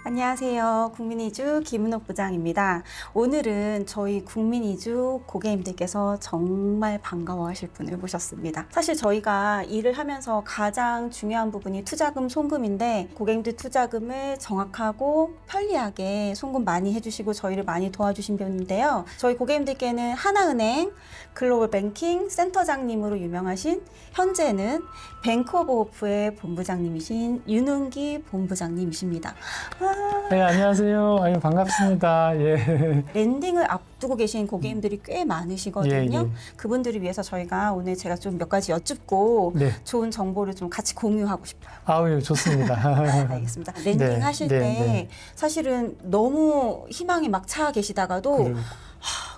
안녕하세요. 국민이주 김은옥 부장입니다. 오늘은 저희 국민이주 고객님들께서 정말 반가워하실 분을 모셨습니다. 사실 저희가 일을 하면서 가장 중요한 부분이 투자금, 송금인데 고객님들 투자금을 정확하고 편리하게 송금 많이 해주시고 저희를 많이 도와주신 분인데요. 저희 고객님들께는 하나은행 글로벌 뱅킹 센터장님으로 유명하신 현재는 뱅크 오브 호프의 본부장님이신 윤은기 본부장님이십니다. 네, 안녕하세요. 아유, 반갑습니다. 예. 랜딩을 앞두고 계신 고객님들이 꽤 많으시거든요. 예, 예. 그분들을 위해서 저희가 오늘 제가 좀 몇 가지 여쭙고 네. 좋은 정보를 좀 같이 공유하고 싶어요. 아유, 좋습니다. 알겠습니다. 랜딩 네, 하실 네, 때 네. 사실은 너무 희망이 막 차 계시다가도 그리고,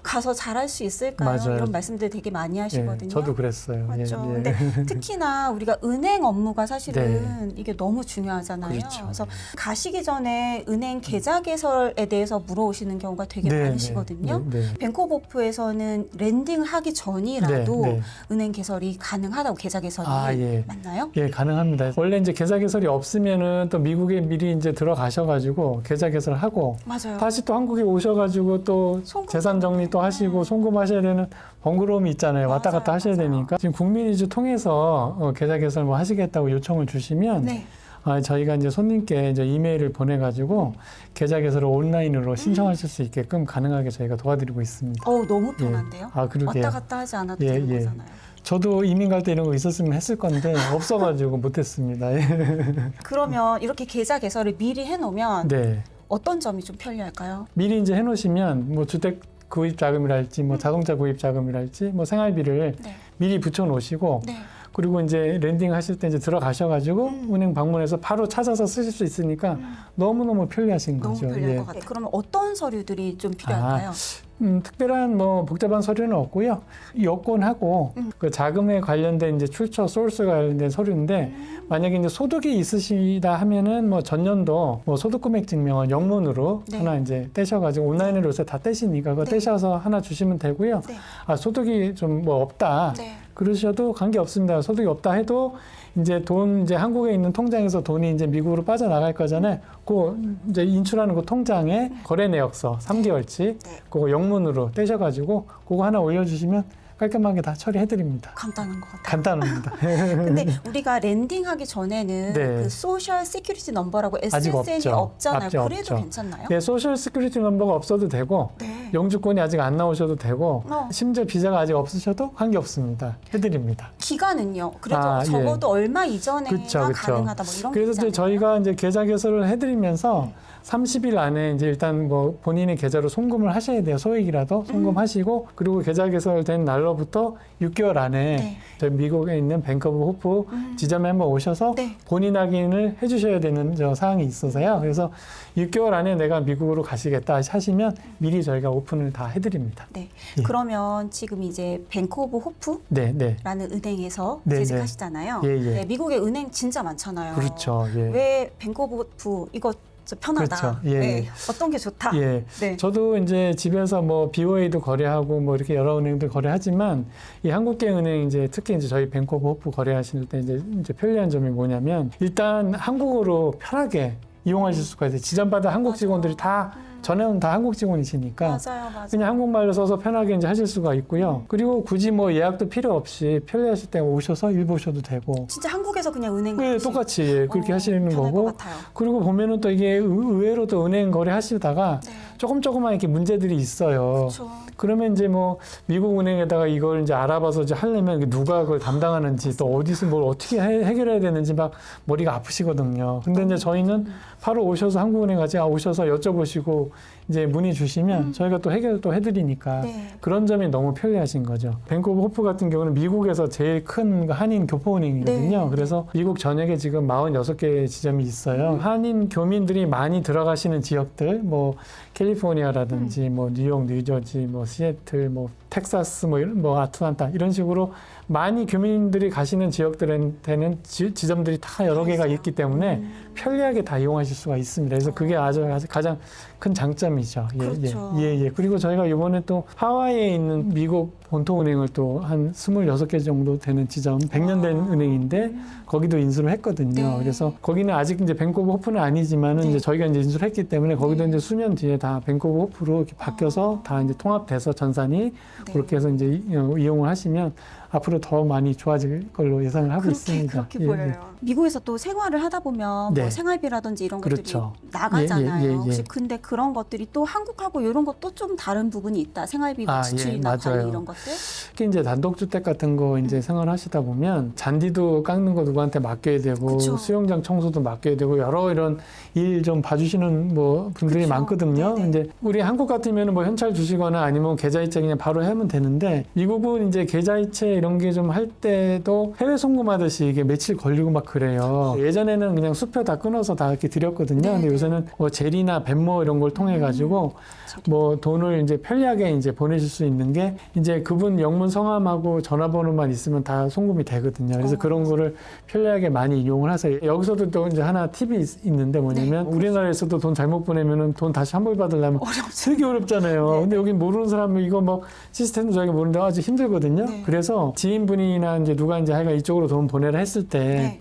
가서 잘할 수 있을까요? 맞아요. 이런 말씀들 되게 많이 하시거든요. 예, 저도 그랬어요. 맞죠. 예, 예. 근데 특히나 우리가 은행 업무가 사실은 이게 너무 중요하잖아요. 그렇죠. 그래서 가시기 전에 은행 계좌 개설에 대해서 물어오시는 경우가 되게 네, 많으시거든요. 네, 네. 뱅크오버프에서는 랜딩을 하기 전이라도 네, 네. 은행 개설이 가능하다고 계좌 개설이 아, 예. 맞나요? 예, 가능합니다. 원래 이제 계좌 개설이 없으면은 또 미국에 미리 이제 들어가셔가지고 계좌 개설하고 맞아요. 다시 또 한국에 오셔가지고 또 송금 재산 정리 또 하시고 송금하셔야 되는 번거로움이 있잖아요. 왔다 맞아요, 갔다 하셔야 맞아요. 되니까 지금 국민이주 통해서 계좌 개설 뭐 하시겠다고 요청을 주시면 네. 저희가 이제 손님께 이제 이메일을 보내가지고 계좌 개설을 온라인으로 신청하실 수 있게끔 가능하게 저희가 도와드리고 있습니다. 너무 편한데요? 아, 그러게요. 왔다 갔다 하지 않아도 예, 되는 예. 거잖아요. 저도 이민 갈 때 이런 거 있었으면 했을 건데 없어가지고 못했습니다. 예. 그러면 이렇게 계좌 개설을 미리 해놓으면 네. 어떤 점이 좀 편리할까요? 미리 이제 해놓으시면 뭐 주택 구입 자금이랄지 뭐 자동차 구입 자금이랄지 뭐 생활비를 네. 미리 붙여 놓으시고 네. 그리고 이제 랜딩 하실 때 이제 들어가셔가지고 은행 방문해서 바로 찾아서 쓰실 수 있으니까 너무너무 편리하신 너무 거죠. 편리할 예. 것 같아요. 그러면 어떤 서류들이 좀 필요할까요? 특별한 뭐 복잡한 서류는 없고요. 여권하고 그 자금에 관련된 이제 출처 소스가 관련된 서류인데 만약에 이제 소득이 있으시다 하면은 뭐 전년도 뭐 소득 금액 증명은 영문으로 네. 하나 이제 떼셔가지고 온라인으로 요새 다 떼시니까 그거 네. 떼셔서 하나 주시면 되고요. 네. 소득이 좀 뭐 없다. 네. 그러셔도 관계 없습니다. 소득이 없다 해도 이제 이제 한국에 있는 통장에서 돈이 이제 미국으로 빠져나갈 거잖아요. 그 이제 인출하는 그 통장에 거래 내역서 3개월치 네. 그거 영문으로 떼셔가지고 그거 하나 올려주시면 깔끔하게 다 처리해드립니다. 간단한 것 같아요. 간단합니다. 근데 우리가 랜딩하기 전에는 네. 그 소셜 시큐리티 넘버라고 아직 SSN이 없죠. 없잖아요. 없죠, 그래도 없죠. 괜찮나요? 예, 소셜 시큐리티 넘버가 없어도 되고 네. 영주권이 아직 안 나오셔도 되고 어. 심지어 비자가 아직 없으셔도 관계 없습니다. 해드립니다. 기간은요? 그래도 예. 적어도 얼마 이전에가 그쵸, 그쵸. 가능하다 뭐 이런 게 그래서 이제 있잖아요. 저희가 이제 계좌 개설을 해드리면서 30일 안에 이제 일단 뭐 본인의 계좌로 송금을 하셔야 돼요. 소액이라도 송금하시고 그리고 계좌 개설된 날로부터 6개월 안에 네. 저희 미국에 있는 뱅크 오브 호프 지점에 한번 오셔서 네. 본인 확인을 해주셔야 되는 사항이 있어서요. 그래서 6개월 안에 내가 미국으로 가시겠다 하시면 미리 저희가 오픈을 다 해드립니다. 네. 예. 그러면 지금 이제 뱅크 오브 호프라는 네, 네. 은행에서 네, 재직하시잖아요. 예, 예. 네, 미국에 은행 진짜 많잖아요. 그렇죠. 예. 왜 뱅크 오브 호프 이거 좀 편하다. 그렇죠. 예, 네. 예. 어떤 게 좋다. 예. 네. 저도 이제 집에서 뭐 BOA도 거래하고 뭐 이렇게 여러 은행들 거래하지만 이 한국계 은행 이제 특히 이제 저희 뱅크 오브 호프 거래하실 때 이제 편리한 점이 뭐냐면 일단 한국어로 편하게 이용하실 수가 있어요. 지점마다 한국 직원들이 다 전에는 다 한국 직원이시니까 맞아요, 맞아요. 그냥 한국말로 써서 편하게 이제 하실 수가 있고요. 그리고 굳이 뭐 예약도 필요 없이 편리하실 때 오셔서 일 보셔도 되고. 진짜 한국에서 그냥 은행 네, 같이. 똑같이 예, 그렇게 하시는 편할 거고. 것 같아요. 그리고 보면은 또 이게 의외로 또 은행 거래 하시다가 네. 조금만 이렇게 문제들이 있어요. 그렇죠. 그러면 이제 뭐 미국 은행에다가 이걸 이제 알아봐서 이제 하려면 누가 그걸 담당하는지 또 어디서 뭘 어떻게 해결해야 되는지 막 머리가 아프시거든요. 근데 이제 저희는 바로 오셔서 한국은행까지 오셔서 여쭤보시고 이제 문의 주시면 저희가 또 해결을 또 해드리니까 네. 그런 점이 너무 편리하신 거죠. 뱅크 오브 호프 같은 경우는 미국에서 제일 큰 한인 교포은행이거든요. 네. 그래서 미국 전역에 지금 46개 지점이 있어요. 한인 교민들이 많이 들어가시는 지역들, 뭐 캘리포니아라든지 뭐 뉴욕, 뉴저지, 뭐 시애틀, 뭐 텍사스, 뭐 아틀란타 이런 식으로 많이 교민들이 가시는 지역들한테는 지점들이 다 여러 개가 있기 때문에 편리하게 다 이용하실 수가 있습니다. 그래서 그게 아주 가장 큰 장점이죠. 그렇죠. 예. 그리고 저희가 이번에 또 하와이에 있는 미국 본토은행을 또 한 26개 정도 되는 지점, 100년 된 은행인데 거기도 인수를 했거든요. 네. 그래서 거기는 아직 이제 뱅크 오브 호프는 아니지만은 네. 이제 저희가 이제 인수를 했기 때문에 거기도 네. 이제 수년 뒤에 다 뱅크 오브 호프로 이렇게 바뀌어서 다 이제 통합돼서 전산이 네. 그렇게 해서 이제 이용을 하시면 앞으로 더 많이 좋아질 걸로 예상을 하고 있습니다. 그렇게 예, 보여요. 미국에서 또 생활을 하다 보면 네. 뭐 생활비라든지 이런 그렇죠. 것들이 나가잖아요. 예, 예, 예, 예. 혹시 근데 그런 것들이 또 한국하고 이런 것도 좀 다른 부분이 있다. 생활비 뭐 아, 예, 지출이나 관리 맞아요. 이런 것들. 특히 이제 단독주택 같은 거 이제 생활하시다 보면 잔디도 깎는 거 누구한테 맡겨야 되고 그쵸. 수영장 청소도 맡겨야 되고 여러 이런 일 좀 봐주시는 뭐 분들이 그쵸. 많거든요. 네네. 이제 우리 한국 같으면 뭐 현찰 주시거나 아니면 계좌이체 그냥 바로 하면 되는데 미국은 이제 계좌이체 이런 게 좀 할 때도 해외 송금하듯이 이게 며칠 걸리고 막 그래요. 예전에는 그냥 수표 다 끊어서 다 이렇게 드렸거든요. 근데 네네. 요새는 뭐 젤이나 벤모 이런 걸 통해 가지고 뭐 돈을 이제 편리하게 이제 보내실 수 있는 게 이제 그분 영문 성함하고 전화번호만 있으면 다 송금이 되거든요. 그래서 그런 거를 편리하게 많이 이용을 하세요. 여기서도 또 이제 하나 팁이 있는데 뭐냐면 우리나라에서도 돈 잘못 보내면은 돈 다시 환불받으려면 어렵죠. 되게 어렵잖아요. 네. 근데 여기 모르는 사람은 이거 뭐 시스템도 저희가 모르는데 아주 힘들거든요. 네. 그래서 지인분이나 이제 누가 이제 하여간 이쪽으로 돈 보내라 했을 때 네.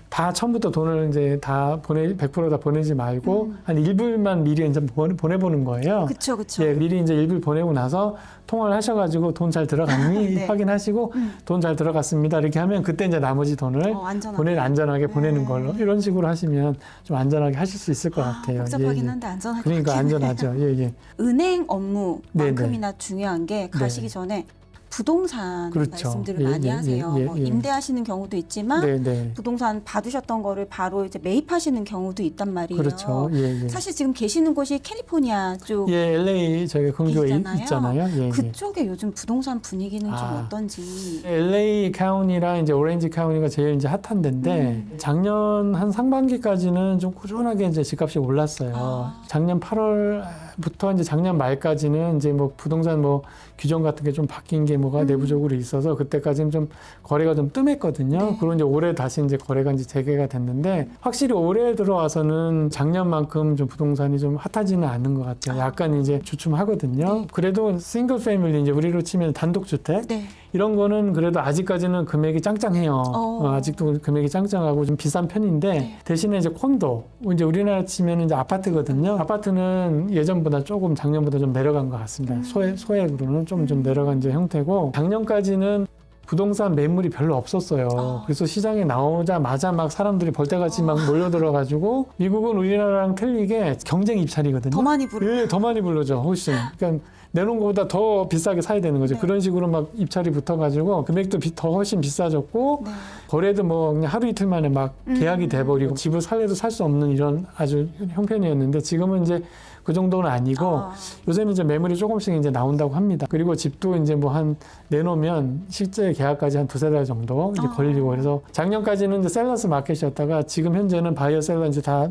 다 처음부터 돈을 이제 다 100% 다 보내지 말고 한 일부만 미리 이제 보내보는 거예요. 그쵸, 그쵸. 예, 미리 이제 일부 보내고 나서 통화를 하셔가지고 돈 잘 들어갔니 네. 확인하시고 돈 잘 들어갔습니다 이렇게 하면 그때 이제 나머지 돈을 안전하게. 안전하게 네. 보내는 걸로 이런 식으로 하시면 좀 안전하게 하실 수 있을 것 같아요. 복잡하긴 예, 예. 한데 안전할 것 그러니까 같긴 해요. 안전하죠. 예, 예. 은행 업무만큼이나 네, 중요한 게 가시기 전에 부동산 그렇죠. 말씀들을 예, 많이 예, 하세요. 예, 예, 뭐 예. 임대하시는 경우도 있지만 네, 네. 부동산 받으셨던 거를 바로 이제 매입하시는 경우도 있단 말이에요. 그렇죠. 예, 예. 사실 지금 계시는 곳이 캘리포니아 쪽 예, LA 저희가 근교에 있잖아요. 있잖아요. 예, 예. 그쪽에 요즘 부동산 분위기는 좀 아. 어떤지. LA 카운티랑 이제 오렌지 카운티가 제일 이제 핫한 데인데 작년 한 상반기까지는 좀 꾸준하게 이제 집값이 올랐어요. 아. 작년 8월부터 이제 작년 말까지는 이제 뭐 부동산 뭐 규정 같은 게 좀 바뀐 게 뭐가 내부적으로 있어서 그때까지는 좀 거래가 좀 뜸했거든요. 네. 그리고 이제 올해 다시 이제 거래가 이제 재개가 됐는데 확실히 올해 들어와서는 작년만큼 좀 부동산이 좀 핫하지는 않은 것 같아요. 약간 이제 주춤하거든요. 네. 그래도 싱글 패밀리 이제 우리로 치면 단독주택 네. 이런 거는 그래도 아직까지는 금액이 짱짱해요. 아직도 금액이 짱짱하고 좀 비싼 편인데 네. 대신에 이제 콘도 이제 우리나라 치면 이제 아파트거든요. 아파트는 예전보다 조금 작년보다 좀 내려간 것 같습니다. 소액으로는 좀 내려간 이제 형태고 작년까지는 부동산 매물이 별로 없었어요. 그래서 시장에 나오자마자 막 사람들이 벌떼같이 막 몰려들어가지고 미국은 우리나라랑 틀리게 경쟁 입찰이거든요. 더 많이 부르. 예, 더 많이 불러죠. 훨씬. 그러니까 내놓은 것보다 더 비싸게 사야 되는 거죠. 네. 그런 식으로 막 입찰이 붙어가지고 금액도 더 훨씬 비싸졌고 네. 거래도 뭐 그냥 하루 이틀 만에 막 계약이 돼버리고 집을 살래도 살 수 없는 이런 아주 형편이었는데 지금은 이제 그 정도는 아니고 요새는 이제 매물이 조금씩 이제 나온다고 합니다. 그리고 집도 이제 뭐 한 내놓으면 실제 계약까지 한 두세 달 정도 이제 걸리고 그래서 작년까지는 이제 셀러스 마켓이었다가 지금 현재는 바이어 셀러 이제 다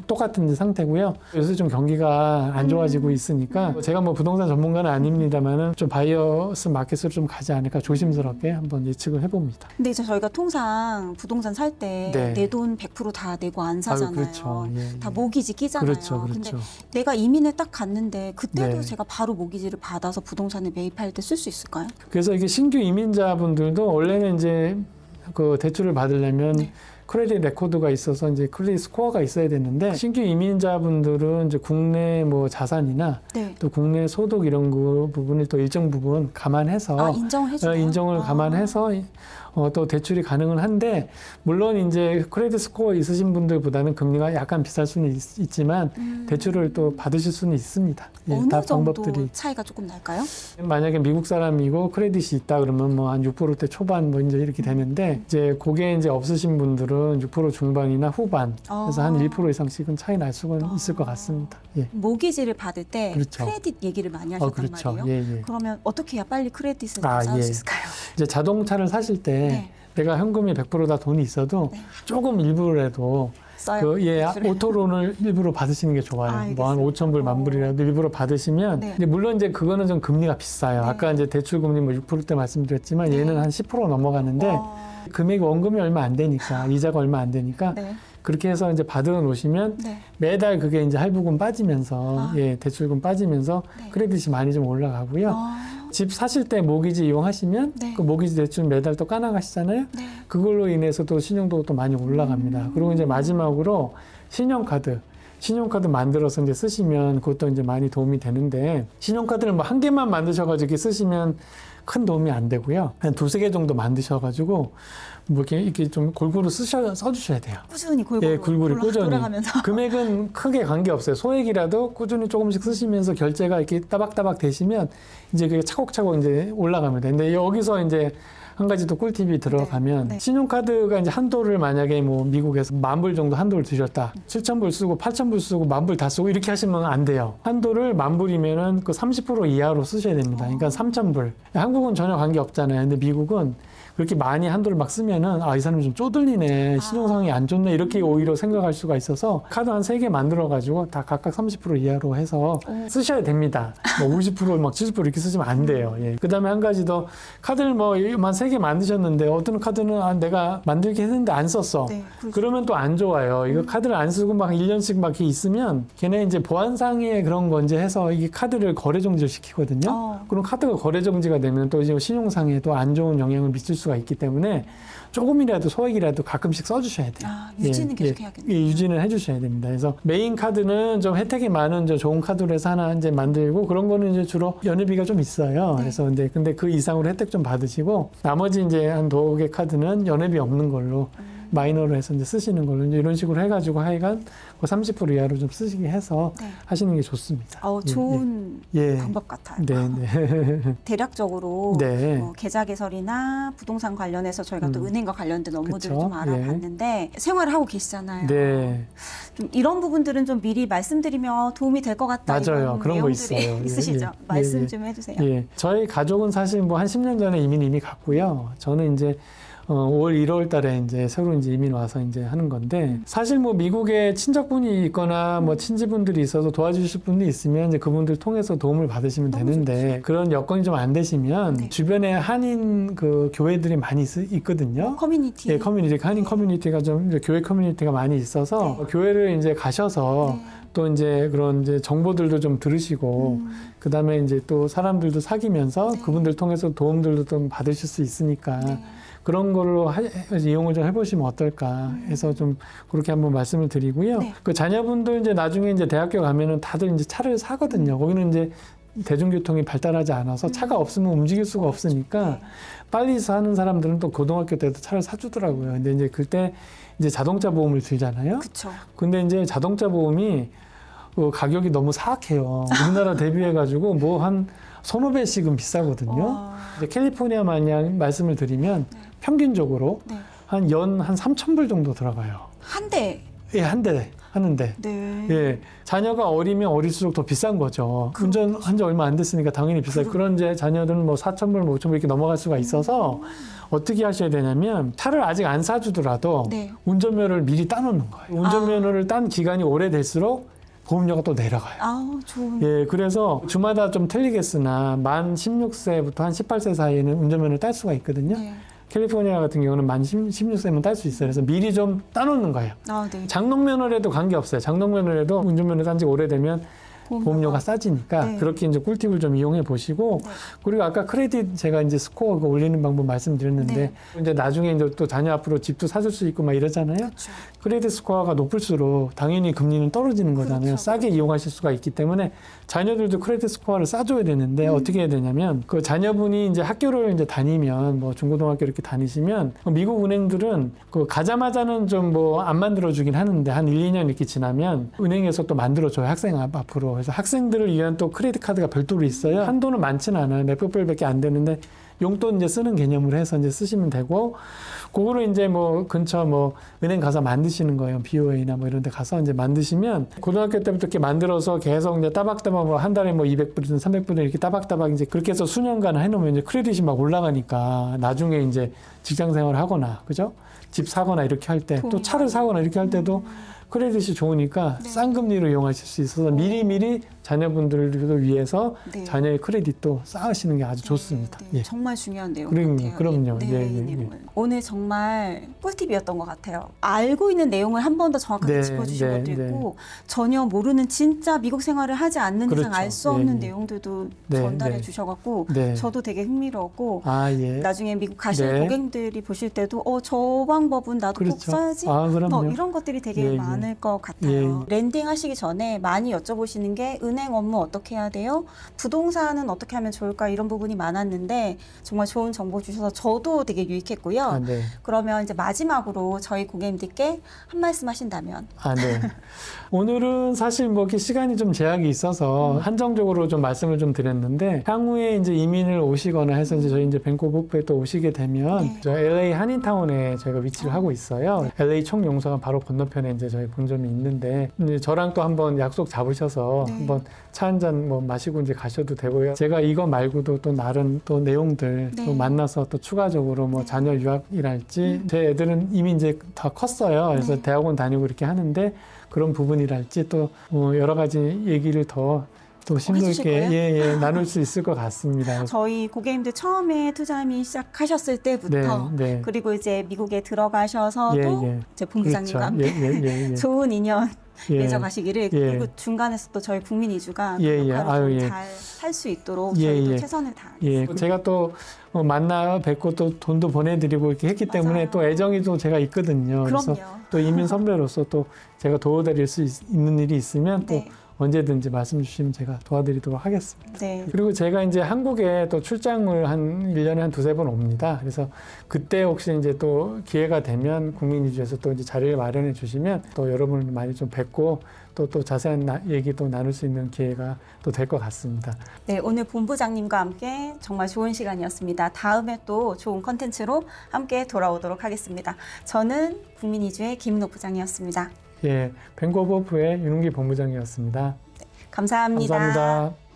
똑같은 이제 상태고요. 요새 좀 경기가 안 좋아지고 있으니까 제가 뭐 부동산 전문가는 아닙니다만은 좀 바이어스 마켓으로 좀 가지 않을까 조심스럽게 한번 예측을 해봅니다. 근데 이제 저희가 통상 부동산 살 때 네. 내 돈 100% 다 내고 안 사잖아요. 그렇죠. 예, 다 예. 모기지 끼잖아요. 그렇죠, 근데 그렇죠. 내가 이민을 딱 갔는데 그때도 네. 제가 바로 모기지를 받아서 부동산에 매입할 때 쓸 수 있을까요? 그래서 이게 신규 이민자분들도 원래는 이제 그 대출을 받으려면 네. 크레딧 레코드가 있어서 이제 크레딧 스코어가 있어야 되는데 신규 이민자분들은 이제 국내 뭐 자산이나 네. 또 국내 소득 이런 거 부분을 또 일정 부분 감안해서 인정을 해주나요? 인정을 감안해서 또 대출이 가능은 한데 물론 이제 크레딧 스코어 있으신 분들보다는 금리가 약간 비쌀 수는 있지만 대출을 또 받으실 수는 있습니다. 예, 어느 다 정도 방법들이 차이가 조금 날까요? 만약에 미국 사람이고 크레딧이 있다 그러면 뭐 한 6%대 초반 뭐 이제 이렇게 되는데 이제 그게 이제 없으신 분들은 6% 중반이나 후반 그래서 한 1% 이상씩은 차이 날 수가 있을 것 같습니다. 예. 모기지를 받을 때 그렇죠. 크레딧 얘기를 많이 하셨단 그렇죠. 말이에요. 예, 예. 그러면 어떻게 해야 빨리 크레딧을 아, 쌓을 예. 수 있을까요? 이제 자동차를 사실 때 네. 내가 현금이 100% 다 돈이 있어도 네. 조금 일부라도 써요. 오토론을 일부러 받으시는 게 좋아요. 뭐 한 5,000불, 10,000불이라도 일부러 받으시면 네. 근데 물론 이제 그거는 좀 금리가 비싸요. 네. 아까 이제 대출 금리 뭐 6%대 말씀드렸지만 얘는 한 10% 넘어가는데 금액이 원금이 얼마 안 되니까 이자가 얼마 안 되니까 네. 그렇게 해서 이제 받아 놓으시면 네. 매달 그게 이제 할부금 빠지면서 대출금 빠지면서 네. 크레딧이 많이 좀 올라가고요. 집 사실 때 모기지 이용하시면 네. 그 모기지 대출 매달 또 까나가시잖아요. 네. 그걸로 인해서 또 신용도가 또 많이 올라갑니다. 그리고 이제 마지막으로 신용카드 만들어서 이제 쓰시면 그것도 이제 많이 도움이 되는데, 신용카드를 뭐 한 개만 만드셔가지고 이렇게 쓰시면 큰 도움이 안 되고요. 한 2-3개 정도 만드셔가지고 뭐 이렇게 좀 골고루 써주셔야 돼요. 꾸준히 골고루, 예, 골고루 꾸준히. 돌아가면서. 금액은 크게 관계없어요. 소액이라도 꾸준히 조금씩 쓰시면서 결제가 이렇게 따박따박 되시면 이제 그게 차곡차곡 이제 올라갑니다. 근데 여기서 이제 한 가지 또 꿀팁이 들어가면, 네. 신용카드가 이제 한도를 만약에 뭐 미국에서 10,000불 정도 한도를 드렸다. 7,000불 쓰고 8,000불 쓰고 10,000불 다 쓰고 이렇게 하시면 안 돼요. 한도를 10,000불이면은 그 30% 이하로 쓰셔야 됩니다. 그러니까 3,000불. 한국은 전혀 관계 없잖아요. 근데 미국은 그렇게 많이 한도를 막 쓰면은 이 사람이 좀 쪼들리네, 신용상황이 안 좋네, 이렇게 오히려 생각할 수가 있어서 카드 한 3개 만들어가지고 다 각각 30% 이하로 해서 쓰셔야 됩니다. 뭐 50% 막 70% 이렇게 쓰시면 안 돼요. 예. 그 다음에 한 가지 더, 카드를 뭐 한 3개 만드셨는데 어떤 카드는 내가 만들게 했는데 안 썼어. 네, 그러면 또 안 좋아요. 이거 카드를 안 쓰고 막 1년씩 막 이렇게 있으면 걔네 이제 보안상의 그런 거 이제 해서 이게 카드를 거래 정지를 시키거든요. 그럼 카드가 거래 정지가 되면 또 이제 신용상에도 안 좋은 영향을 미칠 수가 있기 때문에 조금이라도 소액이라도 가끔씩 써주셔야 돼요. 유지는 계속 해야겠네요. 예, 유지는 해주셔야 됩니다. 그래서 메인 카드는 좀 혜택이 많은 좋은 카드로 해서 하나 이제 만들고, 그런 거는 이제 주로 연회비가 좀 있어요. 네. 그래서 근데 그 이상으로 혜택 좀 받으시고, 나머지 이제 한 2개 카드는 연회비 없는 걸로 마이너로 해서 이제 쓰시는 걸로 이제 이런 식으로 해가지고 하여간 그 30% 이하로 좀 쓰시게 해서 네. 하시는 게 좋습니다. 좋은 예. 방법 같아요. 네. 대략적으로 네. 뭐 계좌 개설이나 부동산 관련해서 저희가 또 은행과 관련된 업무들을 그쵸. 좀 알아봤는데, 생활을 하고 계시잖아요. 네. 좀 이런 부분들은 좀 미리 말씀드리면 도움이 될 것 같다. 맞아요. 이런 그런 거 내용들이 있어요. 있으시죠? 예. 말씀 예. 좀 해주세요. 예. 저희 가족은 사실 뭐 한 10년 전에 이미 갔고요. 저는 이제 5월 1월 달에 이제 새로 이제 이민 와서 이제 하는 건데, 사실 뭐 미국에 친척분이 있거나 뭐 친지분들이 있어서 도와주실 분이 있으면 이제 그분들 통해서 도움을 받으시면 되는데, 그런 여건이 좀 안 되시면 네. 주변에 한인 그 교회들이 많이 있거든요. 커뮤니티. 예, 한인 커뮤니티가 좀 이제 교회 커뮤니티가 많이 있어서 네. 교회를 이제 가셔서 네. 또 이제 그런 이제 정보들도 좀 들으시고, 그 다음에 이제 또 사람들도 사귀면서 네. 그분들 통해서 도움들도 좀 받으실 수 있으니까 네. 그런 걸로 이용을 좀 해보시면 어떨까 해서 좀 그렇게 한번 말씀을 드리고요. 네. 그 자녀분들 이제 나중에 이제 대학교 가면은 다들 이제 차를 사거든요. 거기는 이제 대중교통이 발달하지 않아서 차가 없으면 움직일 수가 없으니까 네. 빨리 사는 사람들은 또 고등학교 때도 차를 사주더라고요. 근데 이제 그때 이제 자동차 보험을 들잖아요. 그쵸. 근데 이제 자동차 보험이 가격이 너무 사악해요. 우리나라 대비해가지고 뭐 한 1,500씩은 비싸거든요. 이제 캘리포니아 마냥 말씀을 드리면 평균적으로 네. 한 3,000불 정도 들어가요. 한 대. 예, 한 대 하는데. 네. 예, 자녀가 어리면 어릴수록 더 비싼 거죠. 운전한 지 얼마 안 됐으니까 당연히 비싸요. 그런 이제 자녀들은 뭐 4,000불, 뭐 5,000불 이렇게 넘어갈 수가 있어서 어떻게 하셔야 되냐면, 차를 아직 안 사주더라도 네. 운전면허를 미리 따놓는 거예요. 운전면허를 딴 기간이 오래될수록 보험료가 또 내려가요. 좋은. 예, 그래서 주마다 좀 틀리겠으나 만 16세부터 한 18세 사이에는 운전면허를 딸 수가 있거든요. 네. 캘리포니아 같은 경우는 만 16세면 딸 수 있어요. 그래서 미리 좀 따놓는 거예요. 네. 장롱면허라도 관계없어요. 장롱면허라도 운전면허 딴 지 오래되면 보험료가 싸지니까 네. 그렇게 이제 꿀팁을 좀 이용해 보시고, 네. 그리고 아까 크레딧 제가 이제 스코어 올리는 방법 말씀드렸는데, 네. 이제 나중에 이제 또 자녀 앞으로 집도 사줄 수 있고 막 이러잖아요. 그렇죠. 크레딧 스코어가 높을수록 당연히 금리는 떨어지는 거잖아요. 그렇죠. 싸게 이용하실 수가 있기 때문에 자녀들도 크레딧 스코어를 싸줘야 되는데, 어떻게 해야 되냐면, 그 자녀분이 이제 학교를 이제 다니면 뭐 중고등학교 이렇게 다니시면, 미국 은행들은 그 가자마자는 좀 뭐 안 만들어주긴 하는데 한 1-2년 이렇게 지나면 은행에서 또 만들어줘요. 학생 앞으로. 그래서 학생들을 위한 또 크레딧 카드가 별도로 있어요. 한도는 많지는 않아요. 몇백 불밖에 안 되는데 용돈 이제 쓰는 개념으로 해서 이제 쓰시면 되고, 그거를 이제 뭐 근처 뭐 은행 가서 만드시는 거예요. BOA나 뭐 이런 데 가서 이제 만드시면, 고등학교 때부터 이렇게 만들어서 계속 이제 따박따박 뭐 한 달에 뭐 200불이든 300불이든 이렇게 따박따박 이제 그렇게 해서 수년간 해놓으면 이제 크레딧이 막 올라가니까 나중에 이제 직장 생활을 하거나, 그죠? 집 사거나 이렇게 할 때, 또 차를 사거나 이렇게 할 때도 크레딧이 좋으니까 네. 싼 금리로 이용하실 수 있어서 미리미리 자녀분들을 위해서 네. 자녀의 크레딧도 쌓으시는 게 아주 좋습니다. 네, 네. 예. 정말 중요한 내용 그럼요, 같아요. 그럼요. 네, 예, 이 예, 내용은. 오늘 정말 꿀팁이었던 것 같아요. 알고 있는 내용을 한 번 더 정확하게 네, 짚어주신 네, 것도 네. 있고 전혀 모르는 진짜 미국 생활을 하지 않는 이상 그렇죠. 알 수 예, 없는 예. 내용들도 네, 전달해 네. 주셔갖고 네. 저도 되게 흥미로웠고 아, 예. 나중에 미국 가실 네. 고객들이 보실 때도 저 방법은 나도 꼭 그렇죠. 써야지 아, 그럼요. 뭐 이런 것들이 되게 예, 예. 많을 것 같아요. 예, 예. 랜딩 하시기 전에 많이 여쭤보시는 게 은행 업무 어떻게 해야 돼요? 부동산은 어떻게 하면 좋을까? 이런 부분이 많았는데 정말 좋은 정보 주셔서 저도 되게 유익했고요. 아, 네. 그러면 이제 마지막으로 저희 고객님들께 한 말씀 하신다면 아, 네. 오늘은 사실 뭐 이렇게 시간이 좀 제약이 있어서 한정적으로 좀 말씀을 좀 드렸는데 향후에 이제 이민을 오시거나 해서 이제 저희 이제 밴쿠버에 또 오시게 되면 네. 저 LA 한인타운에 저희가 위치를 하고 있어요. 네. LA 총용서관 바로 건너편에 이제 저희 본점이 있는데 이제 저랑 또 한번 약속 잡으셔서 네. 한번 차 한 잔 뭐 마시고 이제 가셔도 되고요. 제가 이거 말고도 또 다른 또 내용들 네. 또 만나서 또 추가적으로 뭐 네. 자녀 유학이랄지 제 애들은 이미 이제 다 컸어요. 그래서 네. 대학원 다니고 이렇게 하는데 그런 부분이랄지 또 여러 가지 얘기를 더 또 심도 해주실 있게 거예요? 예, 나눌 수 있을 것 같습니다. 저희 고객님들 처음에 투자미 시작하셨을 때부터 네, 네. 그리고 이제 미국에 들어가셔서도 예, 예. 제 본부장님과 함께 예. 좋은 인연 예. 맺어가시기를 예. 그리고 중간에서 또 저희 국민 이주가 그 예, 예. 역할을 아유, 예. 잘 할 수 있도록 예, 저희도 예. 최선을 다하겠습니다. 예, 제가 또 만나 뵙고 또 돈도 보내드리고 이렇게 했기 맞아요. 때문에 또 애정이 또 제가 있거든요. 그래서 그럼요. 또 이민 선배로서 또 제가 도와드릴 수 있는 일이 있으면 또 네. 언제든지 말씀 주시면 제가 도와드리도록 하겠습니다. 네. 그리고 제가 이제 한국에 또 출장을 한 1년에 한 두세 번 옵니다. 그래서 그때 혹시 이제 또 기회가 되면 국민이주에서 또 이제 자리를 마련해 주시면 또 여러분을 많이 좀 뵙고 또 자세한 얘기도 나눌 수 있는 기회가 또 될 것 같습니다. 네, 오늘 본부장님과 함께 정말 좋은 시간이었습니다. 다음에 또 좋은 컨텐츠로 함께 돌아오도록 하겠습니다. 저는 국민이주의 김은옥 부장이었습니다. 예, 밴쿠버의 윤웅기 본부장이었습니다. 감사합니다. 감사합니다.